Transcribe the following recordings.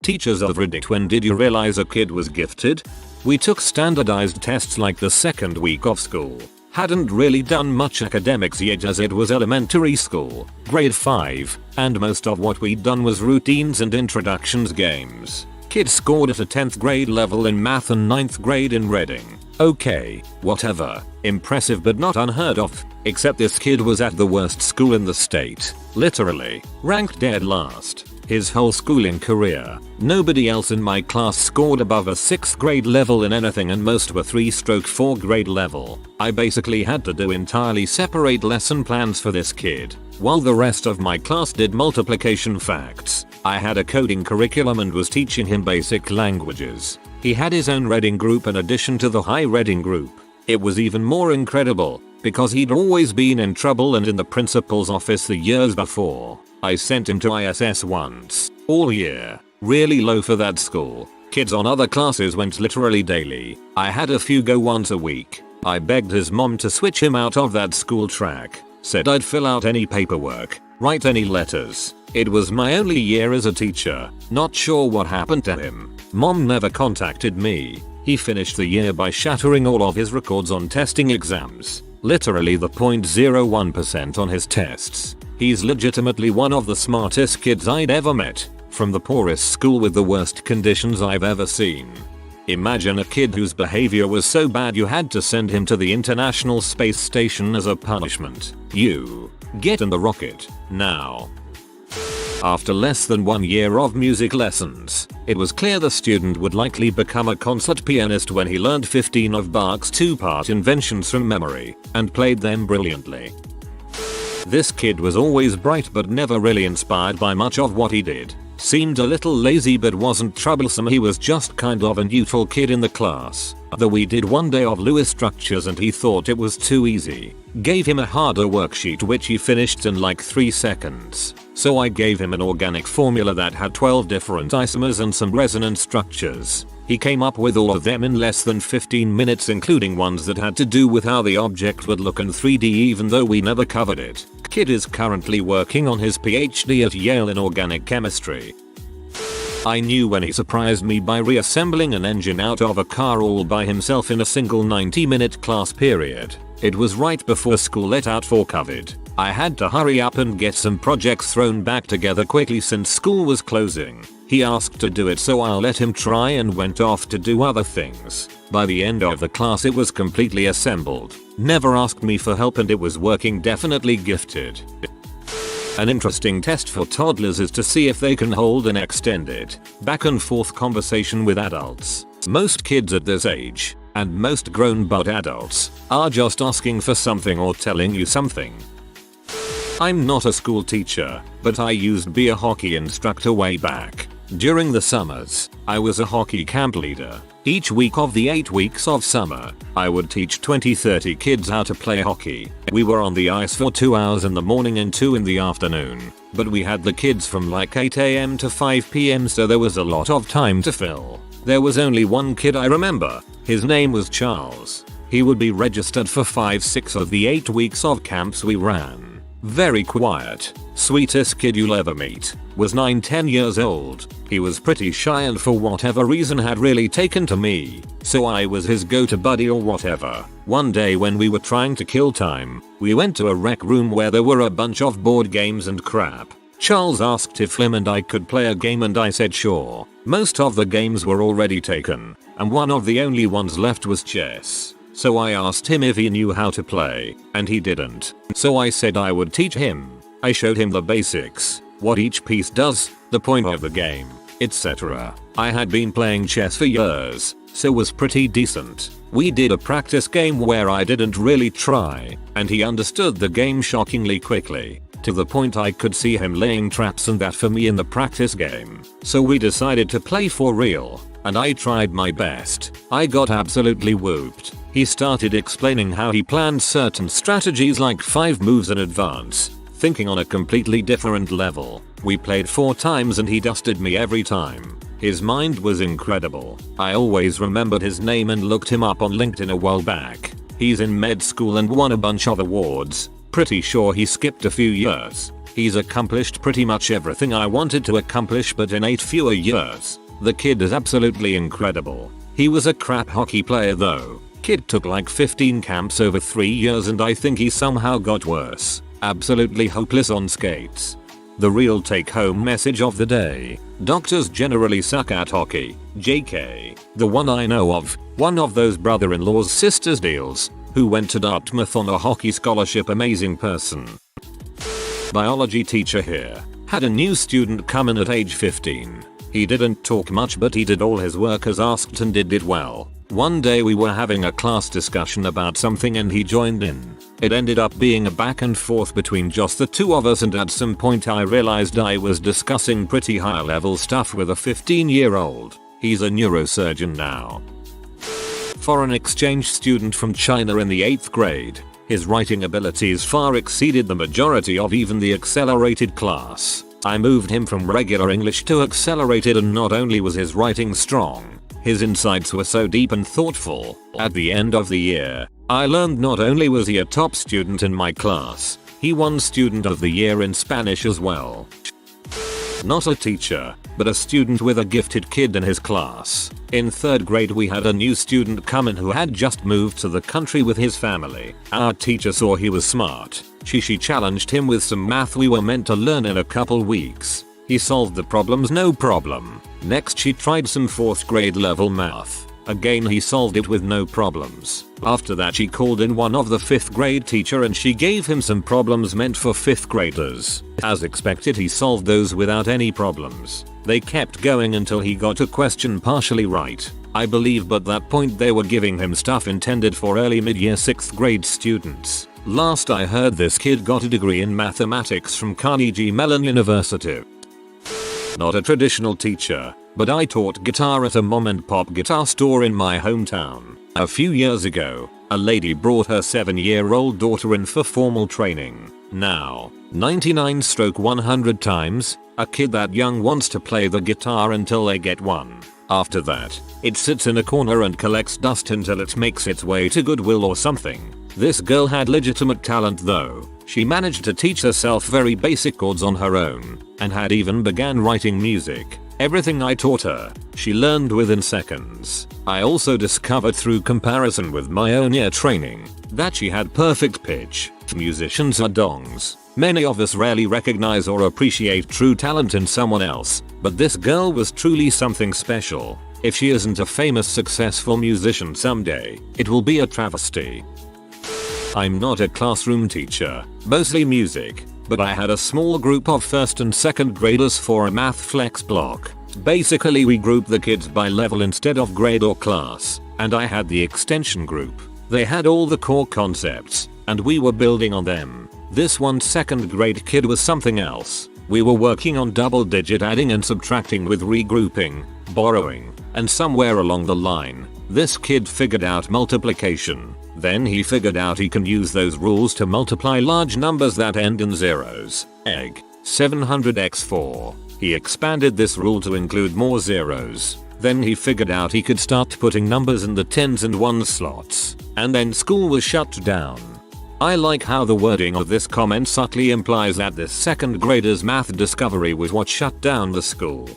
Teachers of Reddit, when did you realize a kid was gifted? We took standardized tests like the second week of school. Hadn't really done much academics yet as it was elementary school, grade 5, and most of what we'd done was routines and introductions games. Kid scored at a 10th grade level in math and 9th grade in reading. Okay, whatever. Impressive but not unheard of. Except this kid was at the worst school in the state. Literally. Ranked dead last. His whole schooling career. Nobody else in my class scored above a 6th grade level in anything and most were 3/4 grade level. I basically had to do entirely separate lesson plans for this kid. While the rest of my class did multiplication facts, I had a coding curriculum and was teaching him basic languages. He had his own reading group in addition to the high reading group. It was even more incredible because he'd always been in trouble and in the principal's office the years before. I sent him to ISS once, all year, really low for that school. Kids on other classes went literally daily. I had a few go once a week. I begged his mom to switch him out of that school track, said I'd fill out any paperwork, write any letters. It was my only year as a teacher, not sure what happened to him. Mom never contacted me. He finished the year by shattering all of his records on testing exams, literally the 0.01% on his tests. He's legitimately one of the smartest kids I'd ever met, from the poorest school with the worst conditions I've ever seen. Imagine a kid whose behavior was so bad you had to send him to the International Space Station as a punishment. You get in the rocket now. After less than 1 year of music lessons, it was clear the student would likely become a concert pianist when he learned 15 of Bach's 2-part inventions from memory and played them brilliantly. This kid was always bright but never really inspired by much of what he did. Seemed a little lazy but wasn't troublesome. He was just kind of a neutral kid in the class. Though we did one day of Lewis structures and he thought it was too easy. Gave him a harder worksheet which he finished in like 3 seconds. So I gave him an organic formula that had 12 different isomers and some resonance structures. He came up with all of them in less than 15 minutes, including ones that had to do with how the object would look in 3D even though we never covered it. Kid is currently working on his PhD at Yale in organic chemistry. I knew when he surprised me by reassembling an engine out of a car all by himself in a single 90-minute class period. It was right before school let out for COVID. I had to hurry up and get some projects thrown back together quickly since school was closing. He asked to do it so I let him try and went off to do other things. By the end of the class it was completely assembled. Never asked me for help and it was working. Definitely gifted. An interesting test for toddlers is to see if they can hold an extended, back and forth conversation with adults. Most kids at this age, and most grown-but adults, are just asking for something or telling you something. I'm not a school teacher, but I used to be a hockey instructor way back. During the summers, I was a hockey camp leader. Each week of the 8 weeks of summer, I would teach 20-30 kids how to play hockey. We were on the ice for 2 hours in the morning and 2 in the afternoon, but we had the kids from like 8 AM to 5 PM, so there was a lot of time to fill. There was only one kid I remember. His name was Charles. He would be registered for 5-6 of the 8 weeks of camps we ran. Very quiet, sweetest kid you'll ever meet. Was 9-10 years old. He was pretty shy and for whatever reason had really taken to me, so I was his go-to buddy or whatever. One day when we were trying to kill time, we went to a rec room where there were a bunch of board games and crap. Charles asked if him and I could play a game and I said sure. Most of the games were already taken, and one of the only ones left was chess. So I asked him if he knew how to play, and he didn't. So I said I would teach him. I showed him the basics, what each piece does, the point of the game, etc. I had been playing chess for years, so was pretty decent. We did a practice game where I didn't really try, and he understood the game shockingly quickly, to the point I could see him laying traps and that for me in the practice game. So we decided to play for real, and I tried my best. I got absolutely whooped. He started explaining how he planned certain strategies like 5 moves in advance, thinking on a completely different level. We played 4 times and he dusted me every time. His mind was incredible. I always remembered his name and looked him up on LinkedIn a while back. He's in med school and won a bunch of awards. Pretty sure he skipped a few years. He's accomplished pretty much everything I wanted to accomplish, but in 8 fewer years. The kid is absolutely incredible. He was a crap hockey player though. Kid took like 15 camps over 3 years and I think he somehow got worse. Absolutely hopeless on skates. The real take-home message of the day. Doctors generally suck at hockey. JK. The one I know of. One of those brother-in-law's sister's deals. Who went to Dartmouth on a hockey scholarship. Amazing person. Biology teacher here. Had a new student come in at age 15. He didn't talk much but he did all his work as asked and did it well. One day we were having a class discussion about something and he joined in. It ended up being a back and forth between just the two of us, and at some point I realized I was discussing pretty high level stuff with a 15-year-old. He's a neurosurgeon now. Foreign exchange student from China in the 8th grade. His writing abilities far exceeded the majority of even the accelerated class. I moved him from regular English to accelerated, and not only was his writing strong, his insights were so deep and thoughtful. At the end of the year, I learned not only was he a top student in my class, he won Student of the Year in Spanish as well. Not a teacher, but a student with a gifted kid in his class. In 3rd grade we had a new student come in who had just moved to the country with his family. Our teacher saw he was smart. She challenged him with some math we were meant to learn in a couple weeks. He solved the problems no problem. Next she tried some 4th grade level math. Again he solved it with no problems. After that she called in one of the 5th grade teacher and she gave him some problems meant for 5th graders. As expected he solved those without any problems. They kept going until he got a question partially right, I believe, but that point they were giving him stuff intended for early mid-year 6th grade students. Last I heard this kid got a degree in mathematics from Carnegie Mellon University. Not a traditional teacher, but I taught guitar at a mom and pop guitar store in my hometown. A few years ago, a lady brought her 7-year-old daughter in for formal training. Now, 99/100 times, a kid that young wants to play the guitar until they get one. After that, it sits in a corner and collects dust until it makes its way to Goodwill or something. This girl had legitimate talent though. She managed to teach herself very basic chords on her own, and had even began writing music. Everything I taught her, she learned within seconds. I also discovered through comparison with my own ear training, that she had perfect pitch. Musicians are dongs. Many of us rarely recognize or appreciate true talent in someone else, but this girl was truly something special. If she isn't a famous successful musician someday, it will be a travesty. I'm not a classroom teacher, mostly music, but I had a small group of 1st and 2nd graders for a math flex block. Basically we grouped the kids by level instead of grade or class, and I had the extension group. They had all the core concepts, and we were building on them. This one 2nd grade kid was something else. We were working on double-digit adding and subtracting with regrouping, borrowing, and somewhere along the line, this kid figured out multiplication. Then he figured out he can use those rules to multiply large numbers that end in zeros. Egg. 700x4. He expanded this rule to include more zeros. Then he figured out he could start putting numbers in the 10s and 1s slots. And then school was shut down. I like how the wording of this comment subtly implies that this 2nd grader's math discovery was what shut down the school.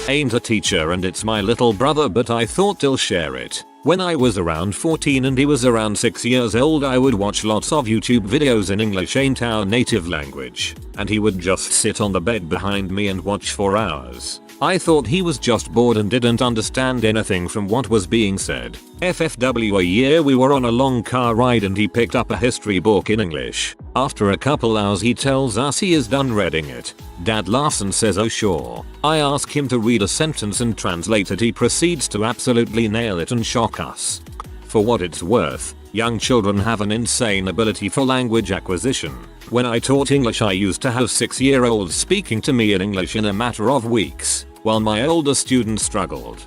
Ain't a teacher and it's my little brother, but I thought I'll share it. When I was around 14 and he was around 6 years old, I would watch lots of YouTube videos in English, ain't our native language, and he would just sit on the bed behind me and watch for hours. I thought he was just bored and didn't understand anything from what was being said. FFW a year we were on a long car ride and he picked up a history book in English. After a couple hours he tells us he is done reading it. Dad laughs and says, "Oh sure." I ask him to read a sentence and translate it. He proceeds to absolutely nail it and shock us. For what it's worth, young children have an insane ability for language acquisition. When I taught English I used to have 6-year-olds speaking to me in English in a matter of weeks, while my older students struggled.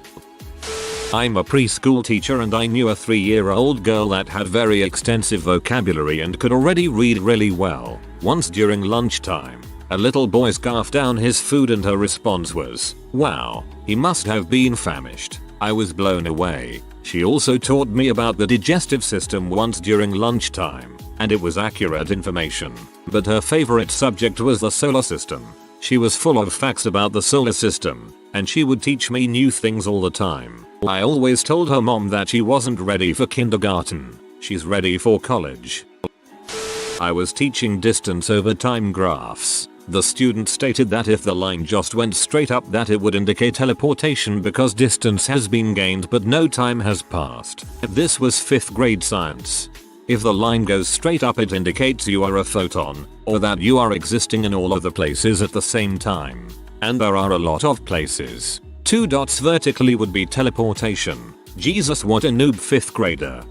I'm a preschool teacher and I knew a 3-year-old girl that had very extensive vocabulary and could already read really well. Once during lunchtime, a little boy scarfed down his food and her response was, "Wow, he must have been famished." I was blown away. She also taught me about the digestive system once during lunchtime, and it was accurate information. but her favorite subject was the solar system. She was full of facts about the solar system, and she would teach me new things all the time. I always told her mom that she wasn't ready for kindergarten. She's ready for college. I was teaching distance over time graphs. The student stated that if the line just went straight up that it would indicate teleportation because distance has been gained but no time has passed. This was 5th grade science. If the line goes straight up it indicates you are a photon, or that you are existing in all of the places at the same time. And there are a lot of places. 2 dots vertically would be teleportation. Jesus, what a noob 5th grader.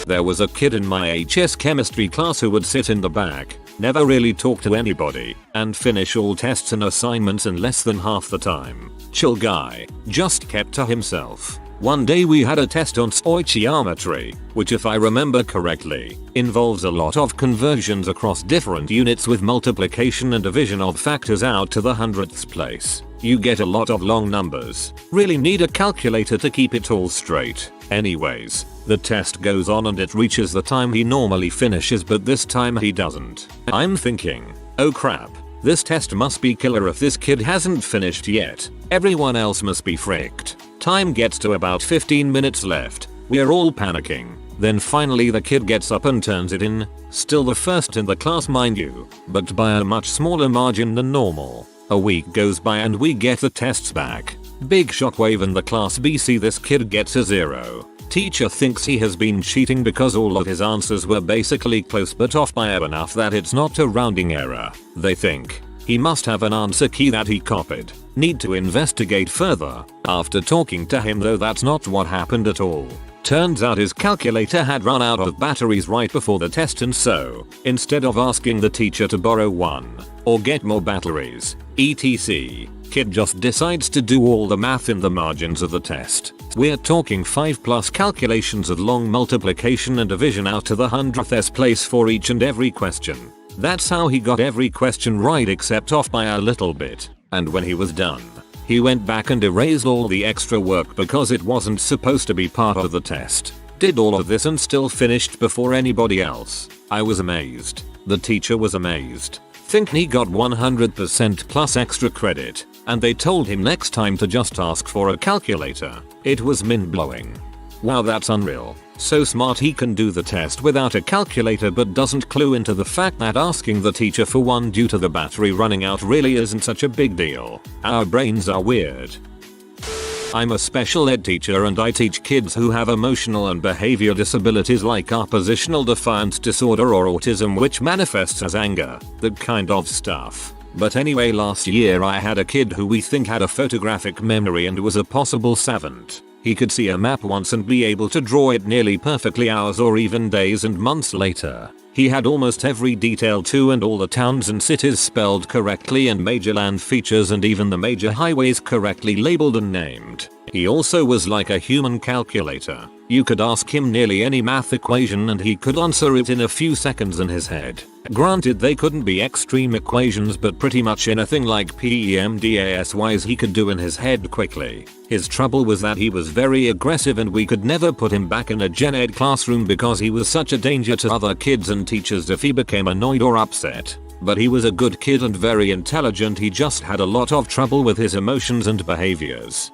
There was a kid in my HS chemistry class who would sit in the back, never really talk to anybody, and finish all tests and assignments in less than half the time. Chill guy, just kept to himself. One day we had a test on stoichiometry, which if I remember correctly, involves a lot of conversions across different units with multiplication and division of factors out to the hundredths place. You get a lot of long numbers. Really need a calculator to keep it all straight. Anyways, the test goes on and it reaches the time he normally finishes, but this time he doesn't. I'm thinking, oh crap, this test must be killer if this kid hasn't finished yet. Everyone else must be fricked. Time gets to about 15 minutes left. We're all panicking. Then finally the kid gets up and turns it in. Still the first in the class mind you, but by a much smaller margin than normal. A week goes by and we get the tests back. Big shockwave in the class. BC, this kid gets a 0. Teacher thinks he has been cheating because all of his answers were basically close but off by enough that it's not a rounding error. They think he must have an answer key that he copied. Need to investigate further. After talking to him though, that's not what happened at all. Turns out his calculator had run out of batteries right before the test, and so, instead of asking the teacher to borrow one or get more batteries, etc., kid just decides to do all the math in the margins of the test. We're talking 5+ calculations of long multiplication and division out to the hundredths place for each and every question. That's how he got every question right except off by a little bit. And when he was done, he went back and erased all the extra work because it wasn't supposed to be part of the test. Did all of this and still finished before anybody else. I was amazed. The teacher was amazed. Think he got 100% plus extra credit, and they told him next time to just ask for a calculator. It was mind-blowing. Wow, that's unreal. So smart he can do the test without a calculator but doesn't clue into the fact that asking the teacher for one due to the battery running out really isn't such a big deal. Our brains are weird. I'm a special ed teacher and I teach kids who have emotional and behavior disabilities like oppositional defiance disorder or autism, which manifests as anger, that kind of stuff. But anyway, last year I had a kid who we think had a photographic memory and was a possible savant. He could see a map once and be able to draw it nearly perfectly hours or even days and months later. He had almost every detail too, and all the towns and cities spelled correctly and major land features and even the major highways correctly labeled and named. He also was like a human calculator. You could ask him nearly any math equation and he could answer it in a few seconds in his head. Granted, they couldn't be extreme equations, but pretty much anything like PEMDASYs he could do in his head quickly. His trouble was that he was very aggressive and we could never put him back in a gen ed classroom because he was such a danger to other kids and teachers if he became annoyed or upset. But he was a good kid and very intelligent. He just had a lot of trouble with his emotions and behaviors.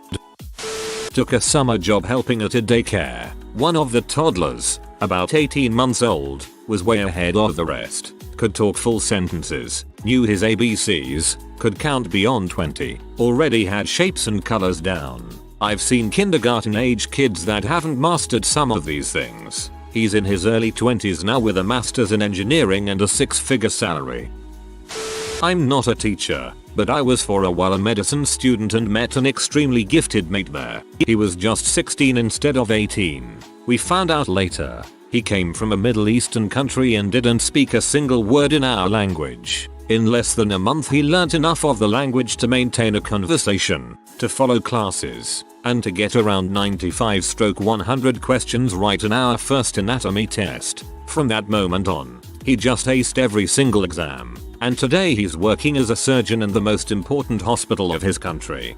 Took a summer job helping at a daycare. One of the toddlers, about 18 months old, was way ahead of the rest. Could talk full sentences, knew his ABCs, could count beyond 20, already had shapes and colors down. I've seen kindergarten age kids that haven't mastered some of these things. He's in his early 20s now with a master's in engineering and a 6-figure salary. I'm not a teacher, but I was for a while a medicine student and met an extremely gifted mate there. He was just 16 instead of 18. We found out later. He came from a Middle Eastern country and didn't speak a single word in our language. In less than a month he learnt enough of the language to maintain a conversation, to follow classes, and to get around 95/100 questions right in our first anatomy test. From that moment on, he just aced every single exam, and today he's working as a surgeon in the most important hospital of his country.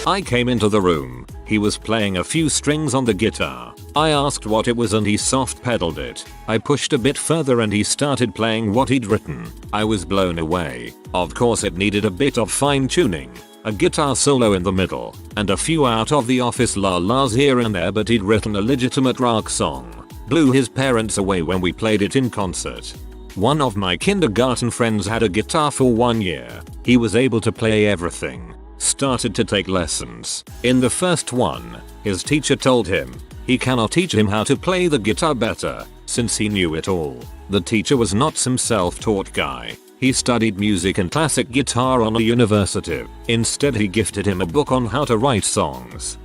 I came into the room. He was playing a few strings on the guitar. I asked what it was and he soft pedaled it. I pushed a bit further and he started playing what he'd written. I was blown away. Of course it needed a bit of fine tuning, a guitar solo in the middle, and a few out of the office la-las here and there, but he'd written a legitimate rock song. Blew his parents away when we played it in concert. One of my kindergarten friends had a guitar for 1 year. He was able to play everything. Started to take lessons. In the first one, his teacher told him he cannot teach him how to play the guitar better, since he knew it all. The teacher was not some self-taught guy. He studied music and classic guitar on a university. Instead he gifted him a book on how to write songs.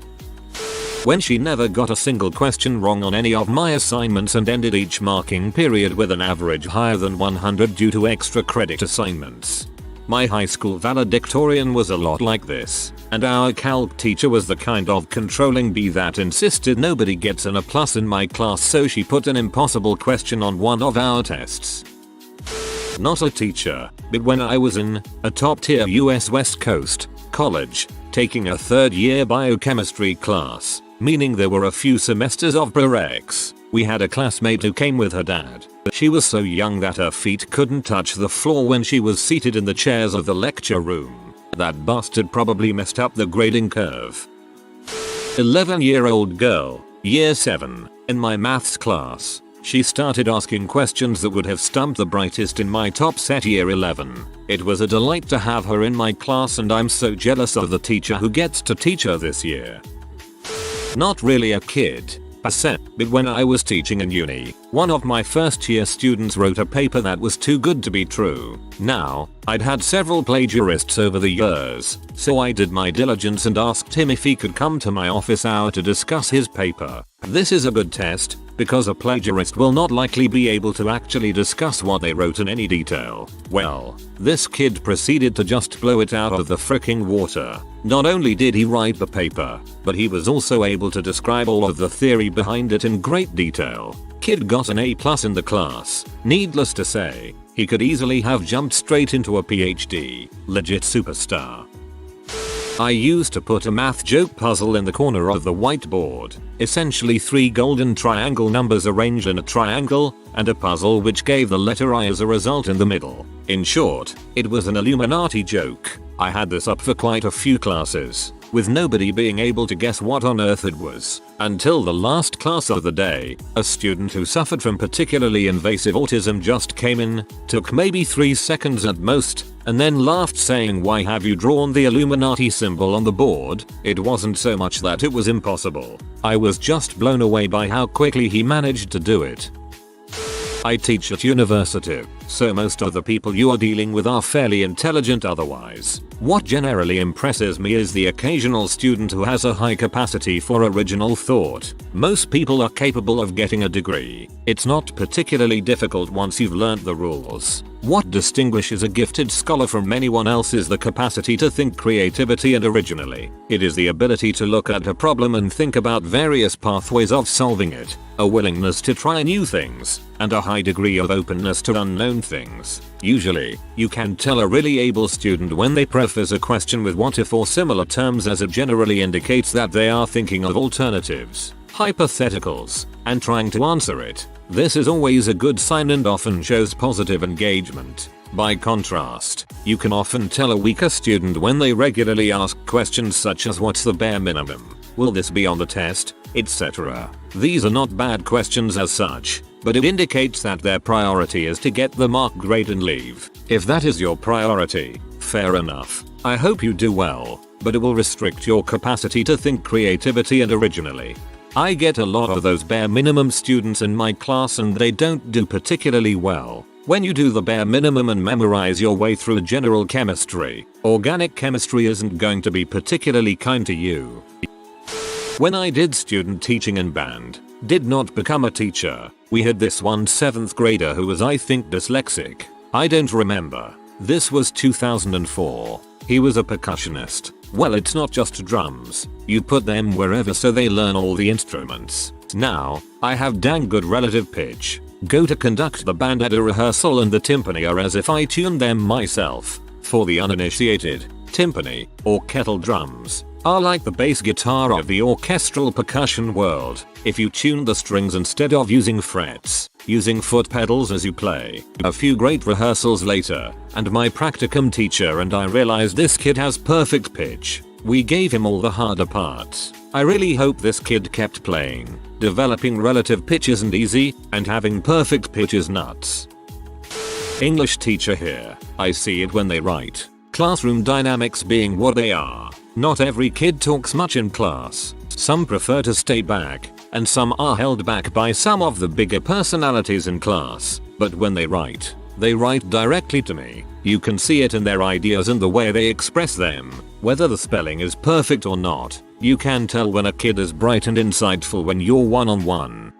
When she never got a single question wrong on any of my assignments and ended each marking period with an average higher than 100 due to extra credit assignments. My high school valedictorian was a lot like this, and our calc teacher was the kind of controlling bee that insisted nobody gets an A+ in my class, so she put an impossible question on one of our tests. Not a teacher, but when I was in a top tier US West Coast college, taking a third year biochemistry class, meaning there were a few semesters of prereqs, we had a classmate who came with her dad. She was so young that her feet couldn't touch the floor when she was seated in the chairs of the lecture room. That bastard probably messed up the grading curve. 11-year-old girl, year 7, in my maths class. She started asking questions that would have stumped the brightest in my top set year 11. It was a delight to have her in my class, and I'm so jealous of the teacher who gets to teach her this year. Not really a kid, but when I was teaching in uni, one of my first year students wrote a paper that was too good to be true. Now, I'd had several plagiarists over the years, so I did my diligence and asked him if he could come to my office hour to discuss his paper. This is a good test, because a plagiarist will not likely be able to actually discuss what they wrote in any detail. Well, this kid proceeded to just blow it out of the fricking water. Not only did he write the paper, but he was also able to describe all of the theory behind it in great detail. Kid got an A+ in the class. Needless to say, he could easily have jumped straight into a PhD. Legit superstar. I used to put a math joke puzzle in the corner of the whiteboard, essentially 3 golden triangle numbers arranged in a triangle, and a puzzle which gave the letter I as a result in the middle. In short, it was an Illuminati joke. I had this up for quite a few classes, with nobody being able to guess what on earth it was, until the last class of the day. A student who suffered from particularly invasive autism just came in, took maybe 3 seconds at most, and then laughed, saying, "Why have you drawn the Illuminati symbol on the board?" It wasn't so much that it was impossible. I was just blown away by how quickly he managed to do it. I teach at university, so most of the people you are dealing with are fairly intelligent otherwise. What generally impresses me is the occasional student who has a high capacity for original thought. Most people are capable of getting a degree. It's not particularly difficult once you've learned the rules. What distinguishes a gifted scholar from anyone else is the capacity to think creativity and originally. It is the ability to look at a problem and think about various pathways of solving it, a willingness to try new things, and a high degree of openness to unknown things. Usually, you can tell a really able student when they preface a question with what if or similar terms, as it generally indicates that they are thinking of alternatives, hypotheticals, and trying to answer it. This is always a good sign and often shows positive engagement. By contrast, you can often tell a weaker student when they regularly ask questions such as what's the bare minimum, will this be on the test, etc. These are not bad questions as such, but it indicates that their priority is to get the mark grade and leave. If that is your priority, fair enough. I hope you do well, but it will restrict your capacity to think creativity and originally. I get a lot of those bare minimum students in my class and they don't do particularly well. When you do the bare minimum and memorize your way through general chemistry, organic chemistry isn't going to be particularly kind to you. When I did student teaching in band, did not become a teacher, we had this one 7th grader who was, I think, dyslexic. I don't remember. This was 2004. He was a percussionist. Well, it's not just drums. You put them wherever so they learn all the instruments. Now, I have dang good relative pitch. Go to conduct the band at a rehearsal and the timpani are as if I tuned them myself. For the uninitiated, timpani, or kettle drums, are like the bass guitar of the orchestral percussion world. If you tune the strings instead of using frets, using foot pedals as you play. A few great rehearsals later, and my practicum teacher and I realized this kid has perfect pitch. We gave him all the harder parts. I really hope this kid kept playing. Developing relative pitch isn't easy, and having perfect pitch is nuts. English teacher here. I see it when they write. Classroom dynamics being what they are. Not every kid talks much in class. Some prefer to stay back, and some are held back by some of the bigger personalities in class. But when they write directly to me. You can see it in their ideas and the way they express them. Whether the spelling is perfect or not, you can tell when a kid is bright and insightful when you're one-on-one.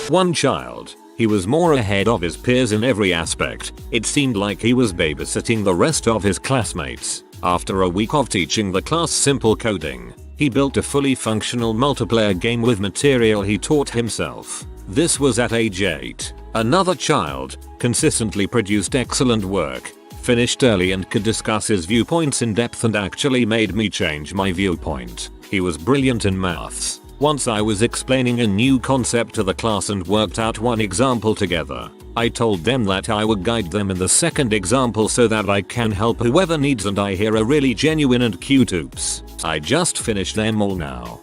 One child. He was more ahead of his peers in every aspect. It seemed like he was babysitting the rest of his classmates. After a week of teaching the class simple coding, he built a fully functional multiplayer game with material he taught himself. This was at age 8. Another child consistently produced excellent work, finished early and could discuss his viewpoints in depth and actually made me change my viewpoint. He was brilliant in maths. Once I was explaining a new concept to the class and worked out one example together. I told them that I would guide them in the second example so that I can help whoever needs, and I hear a really genuine and cute oops. I just finished them all now.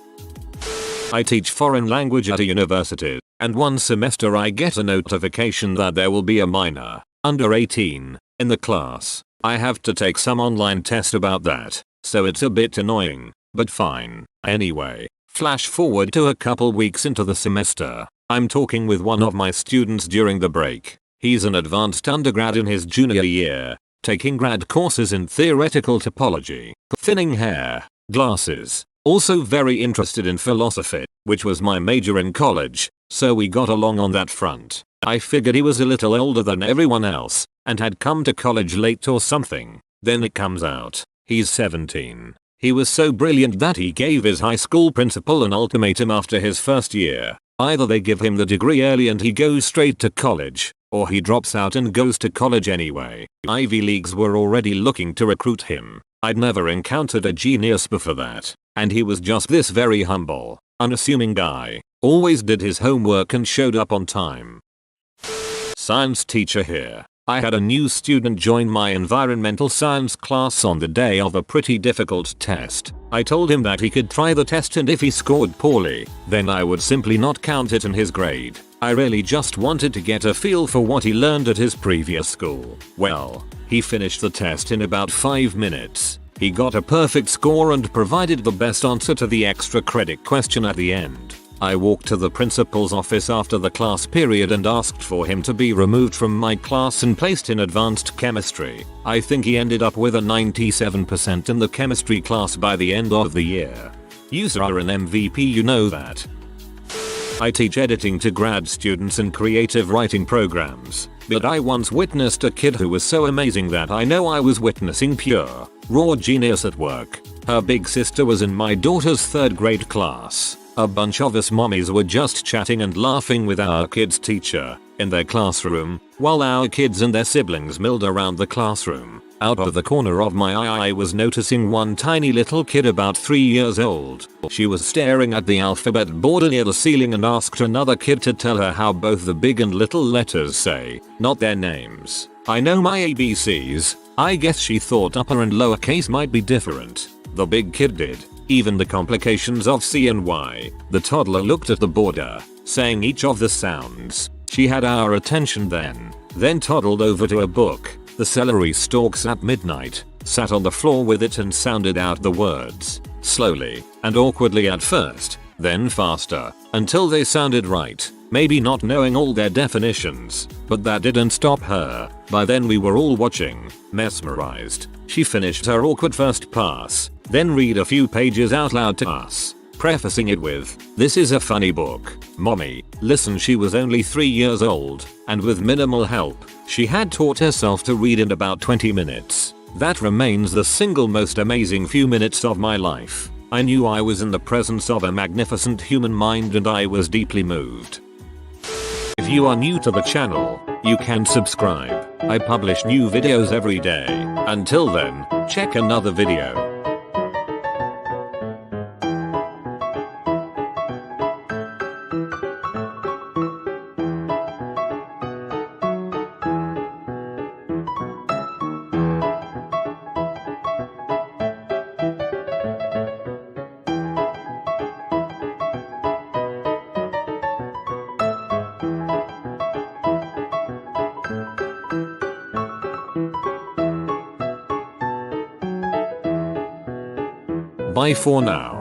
I teach foreign language at a university, and one semester I get a notification that there will be a minor, under 18, in the class. I have to take some online test about that, so it's a bit annoying, but fine. Anyway, flash forward to a couple weeks into the semester. I'm talking with one of my students during the break. He's an advanced undergrad in his junior year, taking grad courses in theoretical topology, thinning hair, glasses, also very interested in philosophy, which was my major in college, so we got along on that front. I figured he was a little older than everyone else, and had come to college late or something. Then it comes out, he's 17. He was so brilliant that he gave his high school principal an ultimatum after his first year. Either they give him the degree early and he goes straight to college, or he drops out and goes to college anyway. Ivy Leagues were already looking to recruit him. I'd never encountered a genius before that, and he was just this very humble, unassuming guy. Always did his homework and showed up on time. Science teacher here. I had a new student join my environmental science class on the day of a pretty difficult test. I told him that he could try the test, and if he scored poorly, then I would simply not count it in his grade. I really just wanted to get a feel for what he learned at his previous school. Well, he finished the test in about 5 minutes. He got a perfect score and provided the best answer to the extra credit question at the end. I walked to the principal's office after the class period and asked for him to be removed from my class and placed in advanced chemistry. I think he ended up with a 97% in the chemistry class by the end of the year. You are an MVP, you know that. I teach editing to grad students in creative writing programs, but I once witnessed a kid who was so amazing that I know I was witnessing pure, raw genius at work. Her big sister was in my daughter's 3rd grade class. A bunch of us mommies were just chatting and laughing with our kids' teacher in their classroom, while our kids and their siblings milled around the classroom. Out of the corner of my eye I was noticing one tiny little kid about 3 years old. She was staring at the alphabet board near the ceiling and asked another kid to tell her how both the big and little letters say, not their names. I know my ABCs. I guess she thought upper and lowercase might be different. The big kid did. Even the complications of C and Y. The toddler looked at the border, saying each of the sounds. She had our attention then toddled over to a book, The Celery Stalks at Midnight, sat on the floor with it and sounded out the words, slowly and awkwardly at first, then faster, until they sounded right, maybe not knowing all their definitions, but that didn't stop her. By then we were all watching, mesmerized. She finished her awkward first pass, then read a few pages out loud to us, prefacing it with, "This is a funny book, mommy." Listen, she was only 3 years old, and with minimal help, she had taught herself to read in about 20 minutes. That remains the single most amazing few minutes of my life. I knew I was in the presence of a magnificent human mind and I was deeply moved. If you are new to the channel, you can subscribe. I publish new videos every day. Until then, check another video. Bye for now.